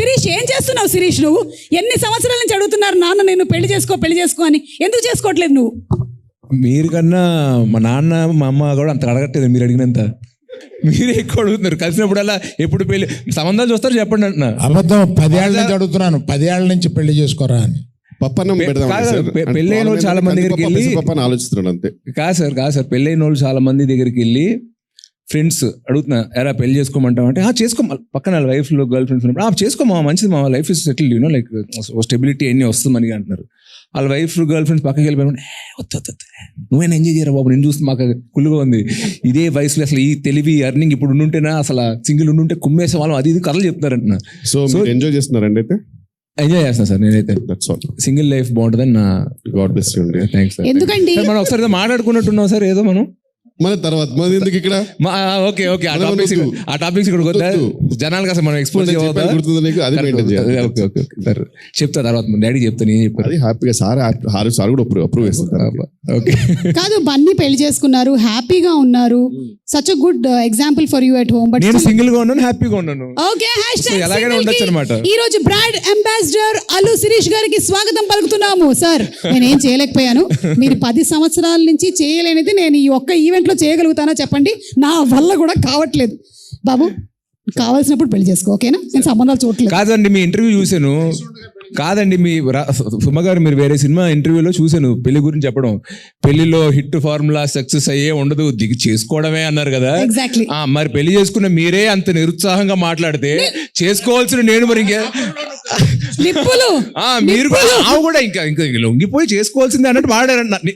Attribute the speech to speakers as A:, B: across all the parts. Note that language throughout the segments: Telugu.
A: శిరీష్ ఏం చేస్తున్నావు శిరీష్? నువ్వు ఎన్ని సంవత్సరాల నుంచి అడుగుతున్నారు నాన్న నేను పెళ్లి చేసుకో అని, ఎందుకు చేసుకోవట్లేదు నువ్వు?
B: మీరు కన్నా మా నాన్న మా అమ్మ కూడా అంత అడగట్లేదు మీరు అడిగినంత. మీరే ఎక్కువ అడుగుతున్నారు. కలిసినప్పుడల్లా ఎప్పుడు పెళ్లి సంబంధాలు చూస్తారు చెప్పండి అంటున్నా.
C: అబద్ధం. 10 ఏళ్ళ నుంచి అడుగుతున్నాను, 10 ఏళ్ళ నుంచి పెళ్లి చేసుకోరా అని.
B: పెళ్ళైన వాళ్ళు చాలా మంది దగ్గరికి వెళ్ళి
D: ఆలోచిస్తున్నాడు అంతే.
B: కాదు సార్ పెళ్ళైన వాళ్ళు చాలా మంది దగ్గరికి వెళ్ళి ఫ్రెండ్స్ అడుగుతున్నా, ఎరా పెళ్లి చేసుకోమంటావు అంటే చేసుకో, పక్కన వైఫ్ లో గర్ల్ ఫ్రెండ్స్ ఉన్నప్పుడు చేసుకోమా, మంచిది మా life is settled, you know like stability అన్ని వస్తుంది మనకి అంటున్నారు. వాళ్ళ వైఫ్ గర్ల్ ఫ్రెండ్స్ పక్కకి వెళ్ళిపోయి వద్దు నువ్వేనా ఎంజాయ్ చేయరా బాబు, నేను చూస్తే మాకు కుళ్ళుగా ఉంది. ఇదే వయసులో అసలు ఈ తెలివి అర్నింగ్ ఇప్పుడు ఉండుంటేనా అసలు సింగిల్ ఉండుంటే కుమ్మేసే వాళ్ళం అది ఇది కథలు చెప్తారంటున్నా.
D: సో ఎంజాయ్ చేస్తున్నారండి అయితే?
B: ఎంజాయ్ చేస్తున్నా సార్ నేనైతే. సింగిల్ లైఫ్ బాగుంటుందని నా
D: గాడ్ బ్లెస్ యూ అండి.
B: Thanks sir.
A: ఎందుకండి
B: మనం ఒకసారి మాట్లాడుకున్నట్టున్నాం సార్ ఏదో మనం
D: మన తర్వాత మన ఎందుకు ఇక్కడ.
B: ఓకే ఆ టాపిక్స్ ఇక్కడ వద్దా జనాలకు అసలు మనం ఎక్స్పోజ్ చెప్తా తర్వాత డాడీ చెప్తాను ఏం చెప్పారు.
D: అది హ్యాపీగా సార్ కూడా అప్రూవ్ చేస్తారు.
B: ఓకే
A: కాదు, బన్నీ పెళ్లి చేసుకున్నారు, హ్యాపీగా ఉన్నారు. Such a good example for you at home. But
B: నేను సింగిల్ గా ఉన్నాను, హ్యాపీగా ఉన్నాను.
A: ఓకే,
B: ఎలాగైనా ఉండొచ్చు అనమాట.
A: ఈ రోజు బ్రాండ్ అంబాసిడర్ అల్లు శిరీష్ గారికి స్వాగతం పలుకుతున్నాము. సార్ నేనేం చేయలేకపోయాను, మీరు 10 సంవత్సరాల నుంచి చేయలేనిది నేను ఈ ఒక్క ఈవెంట్ లో చేయగలుగుతానా చెప్పండి? నా వల్ల కూడా కావట్లేదు. బాబు కావాల్సినప్పుడు పెళ్లి చేసుకో, ఓకేనా? నేను సంబంధాలు చూడలేదు.
B: కాదండి మీ ఇంటర్వ్యూ చూశాను. కాదండి మీ సుమ గారు మీరు వేరే సినిమా ఇంటర్వ్యూలో చూశాను పెళ్లి గురించి చెప్పడం. పెళ్లిలో హిట్ ఫార్ములా సక్సెస్ అయ్యే ఉండదు, దిగి చేసుకోవడమే అన్నారు కదా.
A: ఎగ్జాక్ట్లీ.
B: మరి పెళ్లి చేసుకున్న మీరే అంత నిరుత్సాహంగా మాట్లాడితే చేసుకోవాల్సిన నేను మరి ఇంకా మీరు కూడా ఇంకా లొంగిపోయి చేసుకోవాల్సిందే అన్నట్టు మాట్లాడారు.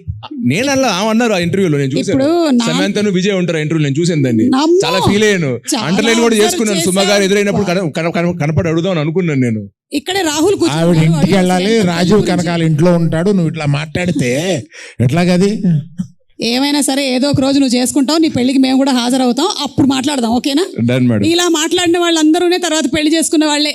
B: నేను అలా అన్నారు ఆ ఇంటర్వ్యూలో, నేను చూసాను. సమంతను విజయ్ ఉంటారు ఇంటర్వ్యూ, నేను చూసాను దాన్ని, చాలా ఫీల్ అయ్యాను. అంటర్లైన్ కూడా చేసుకున్నాను. సుమ గారు ఎదురైనప్పుడు కనపడి అడుగుదాం అనుకున్నాను నేను.
A: ఇక్కడే రాహుల్
C: ఆవిడ ఇంటికి వెళ్ళాలి, రాజీవ్ కనకాల ఇంట్లో ఉంటాడు, నువ్వు ఇట్లా మాట్లాడితే ఎట్లాగది?
A: ఏమైనా సరే ఏదో ఒక రోజు నువ్వు చేసుకుంటావు, నీ పెళ్లికి మేము కూడా హాజరవుతాం, అప్పుడు మాట్లాడదాం, ఓకేనా?
B: ఇలా
A: మాట్లాడిన వాళ్ళందరూనే తర్వాత పెళ్లి చేసుకున్న వాళ్ళే.